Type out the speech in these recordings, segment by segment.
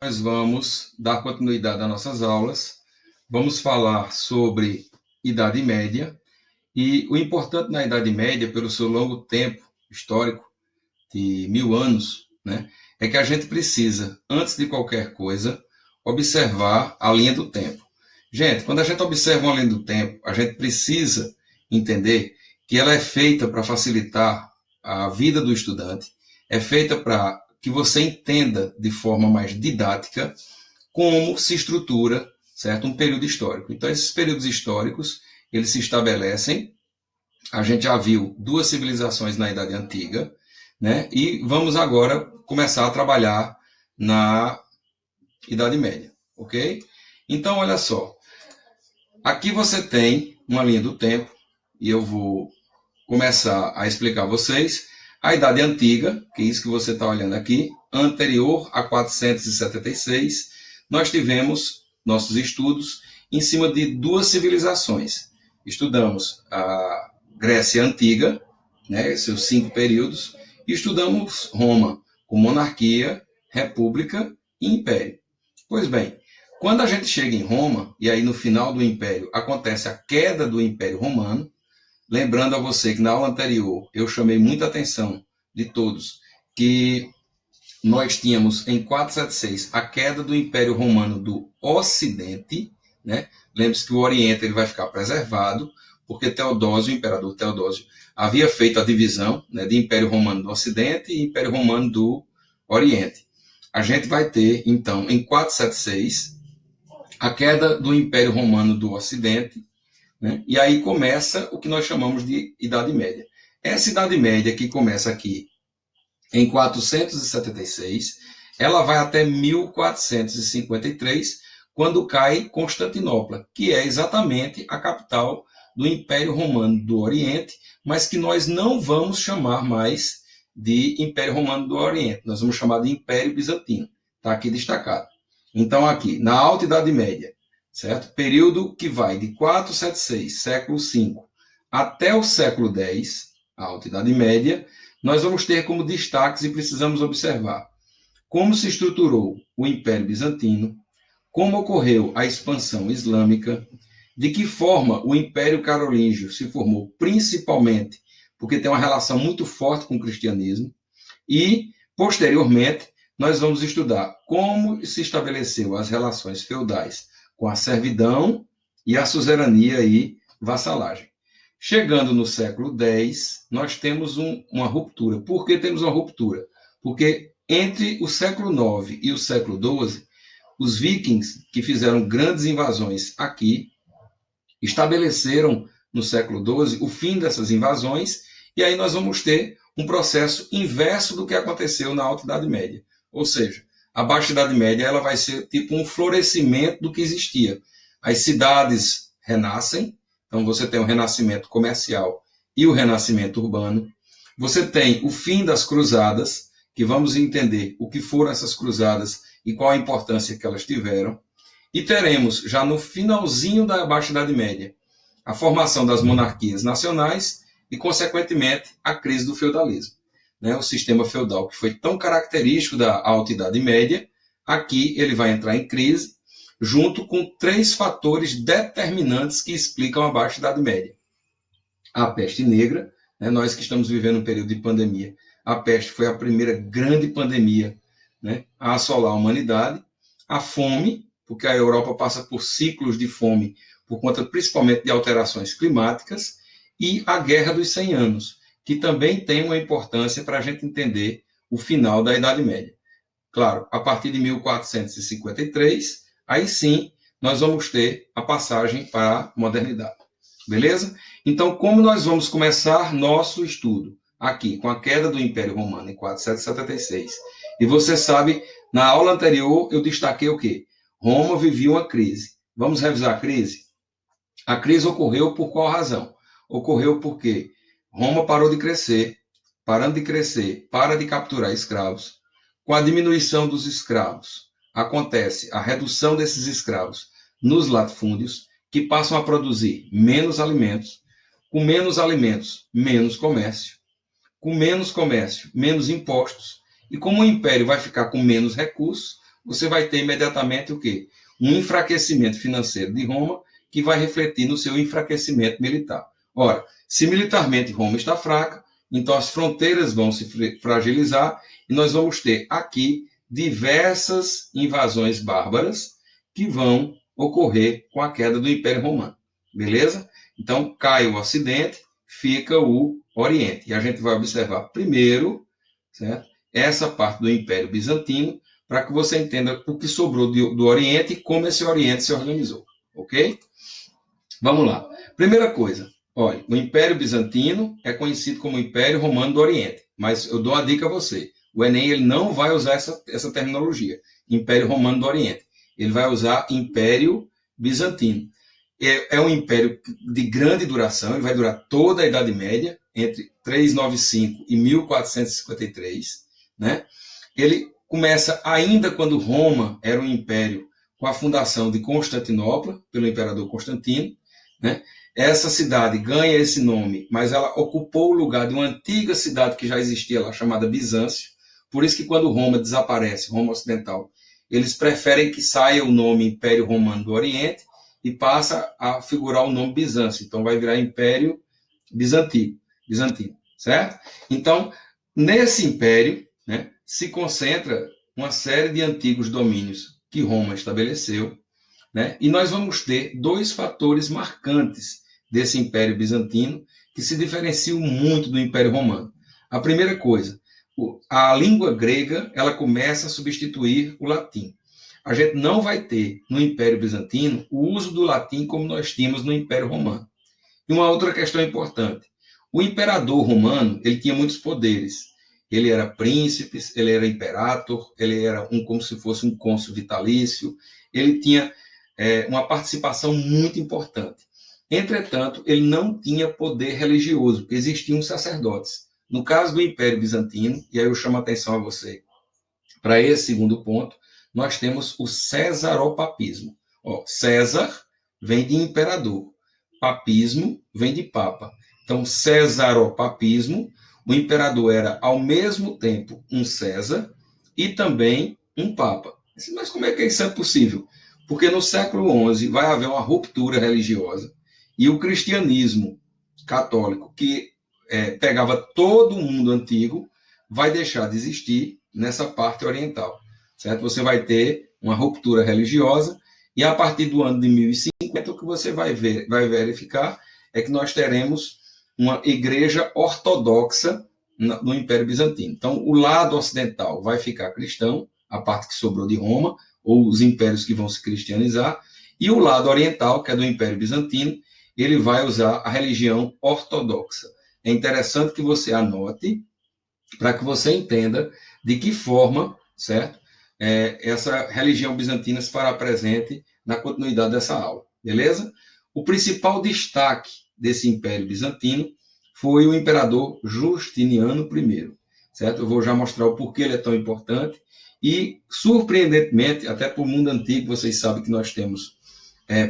Nós vamos dar continuidade às nossas aulas. Vamos falar sobre Idade Média. E o importante na Idade Média, pelo seu longo tempo histórico, de 1000 anos, né, é que a gente precisa, antes de qualquer coisa, observar a linha do tempo. Gente, quando a gente observa uma linha do tempo, a gente precisa entender que ela é feita para facilitar a vida do estudante, é feita para que você entenda de forma mais didática como se estrutura, certo, um período histórico. Então, esses períodos históricos, eles se estabelecem. A gente já viu duas civilizações na Idade Antiga, né? E vamos agora começar a trabalhar na Idade Média, ok? Então, olha só. Aqui você tem uma linha do tempo e eu vou começar a explicar a vocês a Idade Antiga, que é isso que você está olhando aqui, anterior a 476, nós tivemos nossos estudos em cima de duas civilizações. Estudamos a Grécia Antiga, né, seus 5 períodos, e estudamos Roma, com monarquia, república e império. Pois bem, quando a gente chega em Roma, e aí no final do império acontece a queda do Império Romano, lembrando a você que na aula anterior eu chamei muita atenção de todos que nós tínhamos em 476 a queda do Império Romano do Ocidente, né? Lembre-se que o Oriente ele vai ficar preservado, porque Teodósio, o imperador Teodósio, havia feito a divisão, né, de Império Romano do Ocidente e Império Romano do Oriente. A gente vai ter, então, em 476, a queda do Império Romano do Ocidente, né? E aí começa o que nós chamamos de Idade Média. Essa Idade Média que começa aqui em 476, ela vai até 1453, quando cai Constantinopla, que é exatamente a capital do Império Romano do Oriente, mas que nós não vamos chamar mais de Império Romano do Oriente, nós vamos chamar de Império Bizantino. Está aqui destacado. Então, aqui, na Alta Idade Média, certo? Período que vai de 476, século V, até o século X, a Alta Idade Média, nós vamos ter como destaques e precisamos observar como se estruturou o Império Bizantino, como ocorreu a expansão islâmica, de que forma o Império Carolíngio se formou, principalmente porque tem uma relação muito forte com o cristianismo, e, posteriormente, nós vamos estudar como se estabeleceu as relações feudais com a servidão e a suzerania e vassalagem. Chegando no século X, nós temos uma ruptura. Por que temos uma ruptura? Porque entre o século IX e o século XII, os vikings, que fizeram grandes invasões aqui, estabeleceram no século XII o fim dessas invasões, e aí nós vamos ter um processo inverso do que aconteceu na Alta Idade Média. Ou seja, a Baixa Idade Média ela vai ser tipo um florescimento do que existia. As cidades renascem, então você tem o renascimento comercial e o renascimento urbano. Você tem o fim das cruzadas, que vamos entender o que foram essas cruzadas e qual a importância que elas tiveram. E teremos, já no finalzinho da Baixa Idade Média, a formação das monarquias nacionais e, consequentemente, a crise do feudalismo. Né? O sistema feudal, que foi tão característico da Alta Idade Média, aqui ele vai entrar em crise, junto com 3 fatores determinantes que explicam a Baixa Idade Média. A peste negra, né? Nós que estamos vivendo um período de pandemia, a peste foi a primeira grande pandemia, né, a assolar a humanidade. A fome, porque a Europa passa por ciclos de fome por conta principalmente de alterações climáticas, e a Guerra dos 100 Anos, que também tem uma importância para a gente entender o final da Idade Média. Claro, a partir de 1453, aí sim nós vamos ter a passagem para a modernidade. Beleza? Então, como nós vamos começar nosso estudo? Aqui, com a queda do Império Romano em 476. E você sabe, na aula anterior eu destaquei o quê? Roma vivia uma crise. Vamos revisar a crise? A crise ocorreu por qual razão? Ocorreu porque Roma parou de crescer, parando de crescer, para de capturar escravos. Com a diminuição dos escravos, acontece a redução desses escravos nos latifúndios, que passam a produzir menos alimentos. Com menos alimentos, menos comércio. Com menos comércio, menos impostos. E como o império vai ficar com menos recursos, você vai ter imediatamente o quê? Um enfraquecimento financeiro de Roma, que vai refletir no seu enfraquecimento militar. Ora, se militarmente Roma está fraca, então as fronteiras vão se fragilizar e nós vamos ter aqui diversas invasões bárbaras que vão ocorrer com a queda do Império Romano. Beleza? Então, cai o Ocidente, fica o Oriente. E a gente vai observar primeiro, certo? Essa parte do Império Bizantino, para que você entenda o que sobrou do Oriente e como esse Oriente se organizou. Ok? Vamos lá. Primeira coisa, olha, o Império Bizantino é conhecido como Império Romano do Oriente, mas eu dou uma dica a você. O Enem ele não vai usar essa terminologia, Império Romano do Oriente. Ele vai usar Império Bizantino. É um império de grande duração, ele vai durar toda a Idade Média, entre 395 e 1453, né? Ele começa ainda quando Roma era um império, com a fundação de Constantinopla, pelo imperador Constantino, né? Essa cidade ganha esse nome, mas ela ocupou o lugar de uma antiga cidade que já existia lá, chamada Bizâncio. Por isso que quando Roma desaparece, Roma Ocidental, eles preferem que saia o nome Império Romano do Oriente e passa a figurar o nome Bizâncio. Então vai virar Império Bizantino, certo? Então, nesse império, né, se concentra uma série de antigos domínios que Roma estabeleceu, né? E nós vamos ter dois fatores marcantes desse Império Bizantino que se diferenciam muito do Império Romano. A primeira coisa, a língua grega ela começa a substituir o latim. A gente não vai ter no Império Bizantino o uso do latim como nós tínhamos no Império Romano. E uma outra questão importante, o imperador romano ele tinha muitos poderes. Ele era príncipe, ele era imperator, ele era como se fosse um cônsul vitalício, ele tinha uma participação muito importante. Entretanto, ele não tinha poder religioso, porque existiam sacerdotes. No caso do Império Bizantino, e aí eu chamo a atenção a você para esse segundo ponto, nós temos o cesaropapismo. César vem de imperador, papismo vem de papa. Então, cesaropapismo, o imperador era ao mesmo tempo um César e também um papa. Mas como é que isso é possível? Porque no século XI vai haver uma ruptura religiosa e o cristianismo católico, que pegava todo o mundo antigo, vai deixar de existir nessa parte oriental, certo? Você vai ter uma ruptura religiosa e a partir do ano de 1050 o que você vai verificar é que nós teremos uma igreja ortodoxa no Império Bizantino. Então, o lado ocidental vai ficar cristão, a parte que sobrou de Roma, ou os impérios que vão se cristianizar, e o lado oriental, que é do Império Bizantino, ele vai usar a religião ortodoxa. É interessante que você anote para que você entenda de que forma, certo? Essa religião bizantina se fará presente na continuidade dessa aula, beleza? O principal destaque desse Império Bizantino foi o imperador Justiniano I, certo? Eu vou já mostrar o porquê ele é tão importante e, surpreendentemente, até para o mundo antigo, vocês sabem que nós temos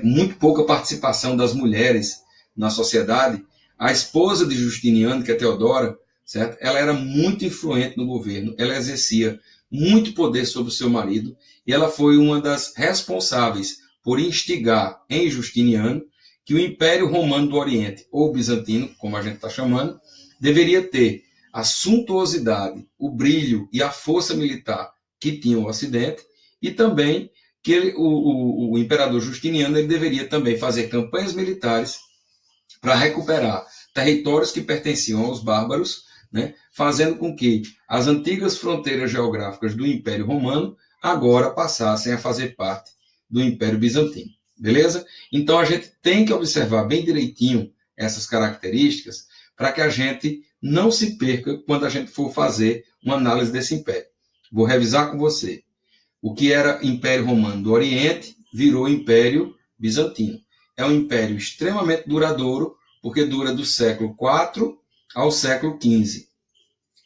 muito pouca participação das mulheres na sociedade. A esposa de Justiniano, que é Teodora, certo? Ela era muito influente no governo, ela exercia muito poder sobre o seu marido e ela foi uma das responsáveis por instigar em Justiniano que o Império Romano do Oriente, ou Bizantino, como a gente está chamando, deveria ter a suntuosidade, o brilho e a força militar que tinha o Ocidente e também que o imperador Justiniano ele deveria também fazer campanhas militares para recuperar territórios que pertenciam aos bárbaros, né, fazendo com que as antigas fronteiras geográficas do Império Romano agora passassem a fazer parte do Império Bizantino. Beleza? Então a gente tem que observar bem direitinho essas características para que a gente não se perca quando a gente for fazer uma análise desse império. Vou revisar com você. O que era Império Romano do Oriente virou Império Bizantino. É um império extremamente duradouro, porque dura do século IV ao século XV.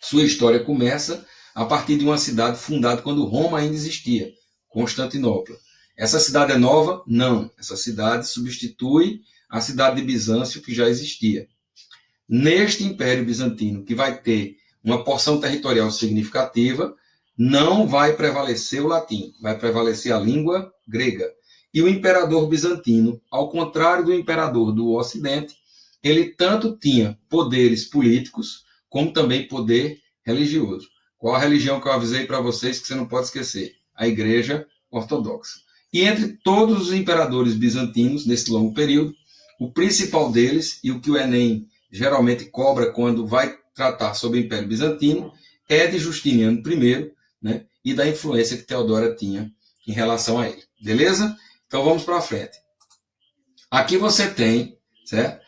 Sua história começa a partir de uma cidade fundada quando Roma ainda existia, Constantinopla. Essa cidade é nova? Não. Essa cidade substitui a cidade de Bizâncio, que já existia. Neste Império Bizantino, que vai ter uma porção territorial significativa, não vai prevalecer o latim, vai prevalecer a língua grega. E o imperador bizantino, ao contrário do imperador do Ocidente, ele tanto tinha poderes políticos, como também poder religioso. Qual a religião que eu avisei para vocês que você não pode esquecer? A Igreja Ortodoxa. E entre todos os imperadores bizantinos, nesse longo período, o principal deles, e o que o Enem geralmente cobra quando vai tratar sobre o Império Bizantino, é de Justiniano I, né, e da influência que Teodora tinha em relação a ele. Beleza? Então vamos para frente. Aqui você tem, certo?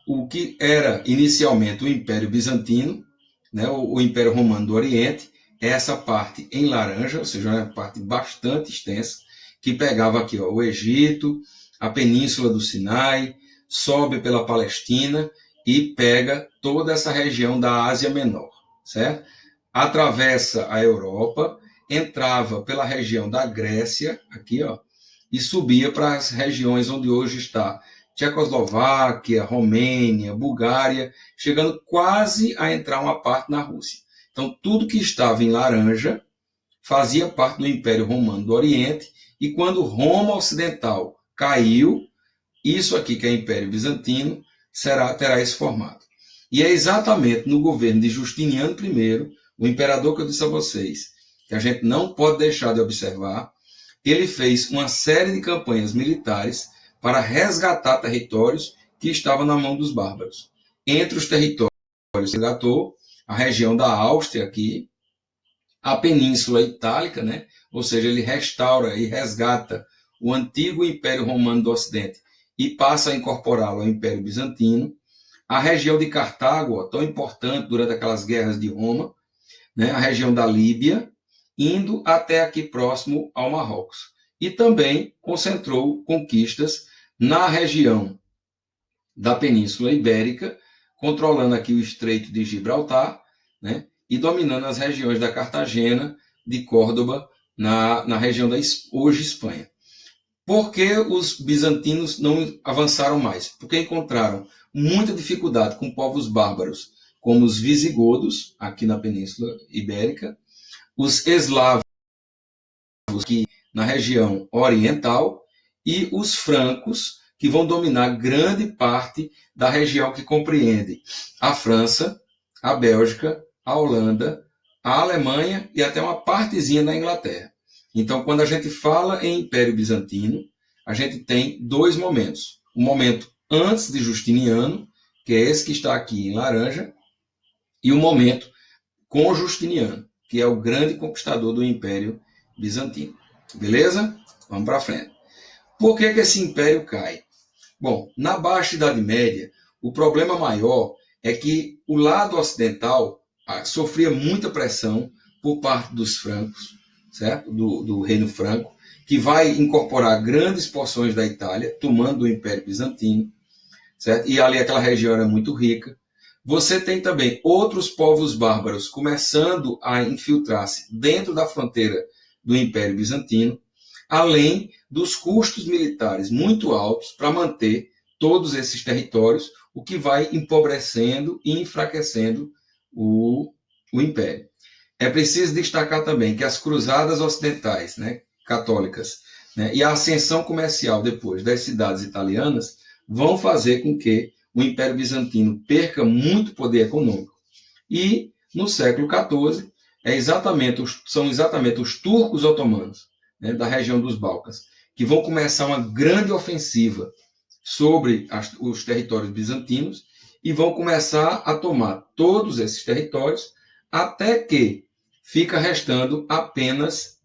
O que era inicialmente o Império Bizantino, né, o Império Romano do Oriente, é essa parte em laranja, ou seja, uma parte bastante extensa, que pegava aqui ó, o Egito, a Península do Sinai, sobe pela Palestina e pega toda essa região da Ásia Menor, certo? Atravessa a Europa, entrava pela região da Grécia, aqui ó, e subia para as regiões onde hoje está Tchecoslováquia, Romênia, Bulgária, chegando quase a entrar uma parte na Rússia. Então, tudo que estava em laranja fazia parte do Império Romano do Oriente, e quando Roma Ocidental caiu, isso aqui que é Império Bizantino, terá esse formato. E é exatamente no governo de Justiniano I, o imperador que eu disse a vocês, que a gente não pode deixar de observar, ele fez uma série de campanhas militares para resgatar territórios que estavam na mão dos bárbaros. Entre os territórios, ele resgatou a região da Áustria aqui, a Península Itálica, né? Ou seja, ele restaura e resgata o antigo Império Romano do Ocidente e passa a incorporá-lo ao Império Bizantino. A região de Cartago, ó, tão importante durante aquelas guerras de Roma, né? A região da Líbia, indo até aqui próximo ao Marrocos. E também concentrou conquistas na região da Península Ibérica, controlando aqui o Estreito de Gibraltar, né? E dominando as regiões da Cartagena, de Córdoba, na região da hoje Espanha. Por que os bizantinos não avançaram mais? Porque encontraram muita dificuldade com povos bárbaros, como os visigodos, aqui na Península Ibérica, os eslavos, que na região oriental, e os francos, que vão dominar grande parte da região que compreende a França, a Bélgica, a Holanda, a Alemanha e até uma partezinha da Inglaterra. Então, quando a gente fala em Império Bizantino, a gente tem dois momentos. O momento antes de Justiniano, que é esse que está aqui em laranja, e o momento com Justiniano, que é o grande conquistador do Império Bizantino. Beleza? Vamos para frente. Por que esse império cai? Bom, na Baixa Idade Média, o problema maior é que o lado ocidental sofria muita pressão por parte dos francos, certo? Do Reino Franco, que vai incorporar grandes porções da Itália, tomando o Império Bizantino, certo? E ali aquela região era muito rica. Você tem também outros povos bárbaros começando a infiltrar-se dentro da fronteira do Império Bizantino, além dos custos militares muito altos para manter todos esses territórios, o que vai empobrecendo e enfraquecendo o Império. É preciso destacar também que as cruzadas ocidentais, né, católicas, né, e a ascensão comercial depois das cidades italianas vão fazer com que o Império Bizantino perca muito poder econômico. E no século XIV são exatamente os turcos otomanos, né, da região dos Balcãs, que vão começar uma grande ofensiva sobre os territórios bizantinos e vão começar a tomar todos esses territórios até que fica restando apenas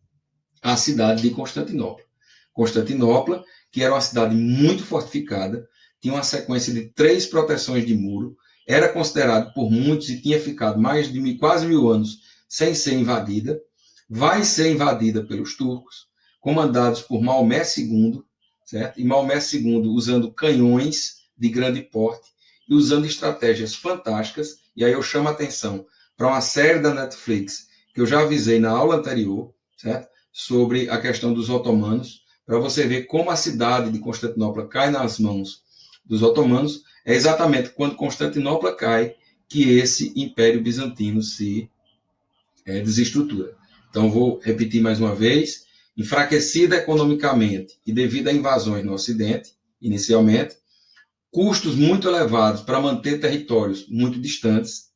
a cidade de Constantinopla. Constantinopla, que era uma cidade muito fortificada, tinha uma sequência de 3 proteções de muro, era considerado por muitos e tinha ficado mais de quase 1000 anos sem ser invadida, vai ser invadida pelos turcos, comandados por Maomé II, certo? E Maomé II usando canhões de grande porte e usando estratégias fantásticas, e aí eu chamo a atenção para uma série da Netflix que eu já avisei na aula anterior, certo? Sobre a questão dos otomanos, para você ver como a cidade de Constantinopla cai nas mãos dos otomanos. É exatamente quando Constantinopla cai que esse Império Bizantino se desestrutura. Então, vou repetir mais uma vez: enfraquecida economicamente e devido a invasões no Ocidente, inicialmente, custos muito elevados para manter territórios muito distantes,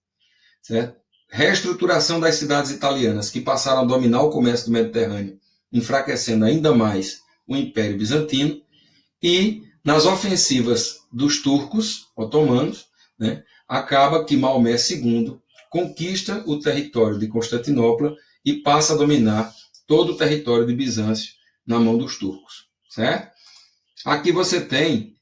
certo? Reestruturação das cidades italianas, que passaram a dominar o comércio do Mediterrâneo, enfraquecendo ainda mais o Império Bizantino, e nas ofensivas dos turcos otomanos, né, acaba que Maomé II conquista o território de Constantinopla e passa a dominar todo o território de Bizâncio na mão dos turcos, certo? Aqui você tem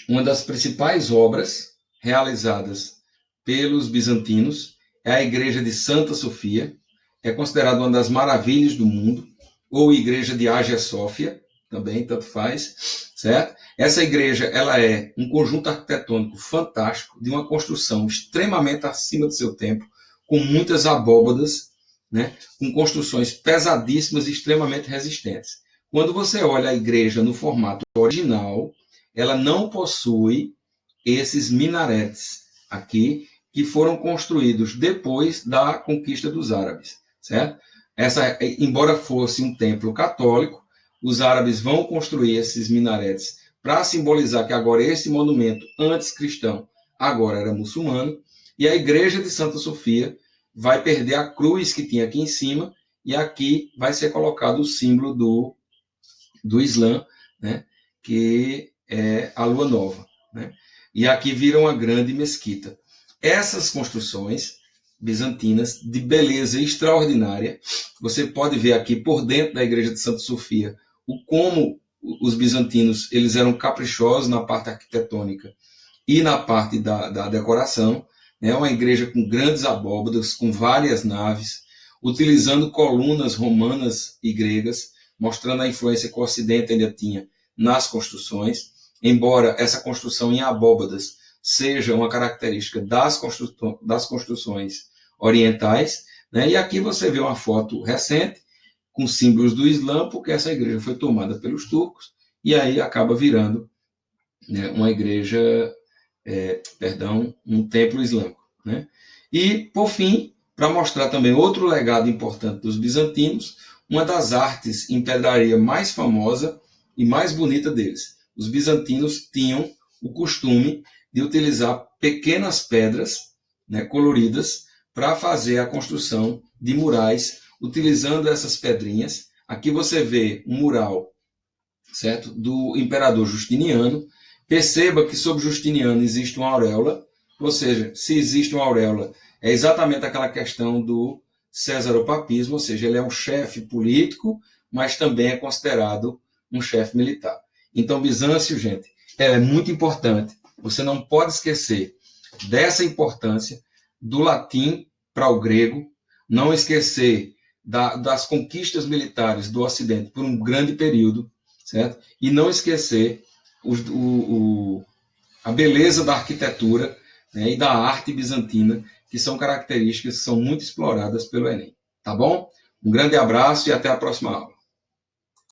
uma das principais obras realizadas pelos bizantinos, é a Igreja de Santa Sofia, é considerada uma das maravilhas do mundo, ou Igreja de Hagia Sofia, também, tanto faz, certo? Essa igreja, ela é um conjunto arquitetônico fantástico, de uma construção extremamente acima do seu tempo, com muitas abóbadas, né? Com construções pesadíssimas e extremamente resistentes. Quando você olha a igreja no formato original, ela não possui esses minaretes aqui, que foram construídos depois da conquista dos árabes, certo? Embora fosse um templo católico, os árabes vão construir esses minaretes para simbolizar que agora esse monumento antes cristão agora era muçulmano, e a igreja de Santa Sofia vai perder a cruz que tinha aqui em cima, e aqui vai ser colocado o símbolo do Islã, né, que é a lua nova, né? E aqui vira uma grande mesquita. Essas construções bizantinas de beleza extraordinária, você pode ver aqui por dentro da igreja de Santa Sofia como os bizantinos eles eram caprichosos na parte arquitetônica e na parte da decoração, né? Uma igreja com grandes abóbadas, com várias naves, utilizando colunas romanas e gregas, mostrando a influência que o Ocidente ainda tinha nas construções, embora essa construção em abóbadas seja uma característica das construções orientais, né? E aqui você vê uma foto recente com símbolos do Islã, porque essa igreja foi tomada pelos turcos e aí acaba virando, né, uma igreja, um templo islâmico, né? E, por fim, para mostrar também outro legado importante dos bizantinos, uma das artes em pedraria mais famosa e mais bonita deles. Os bizantinos tinham o costume de utilizar pequenas pedras, né, coloridas para fazer a construção de murais, utilizando essas pedrinhas. Aqui você vê um mural, certo, do imperador Justiniano. Perceba que sobre Justiniano existe uma auréola, ou seja, se existe uma auréola, é exatamente aquela questão do césaropapismo, ou seja, ele é um chefe político, mas também é considerado um chefe militar. Então, Bizâncio, gente, é muito importante. Você não pode esquecer dessa importância do latim para o grego, não esquecer das conquistas militares do Ocidente por um grande período, certo? E não esquecer a beleza da arquitetura, né, e da arte bizantina, que são características que são muito exploradas pelo Enem. Tá bom? Um grande abraço e até a próxima aula.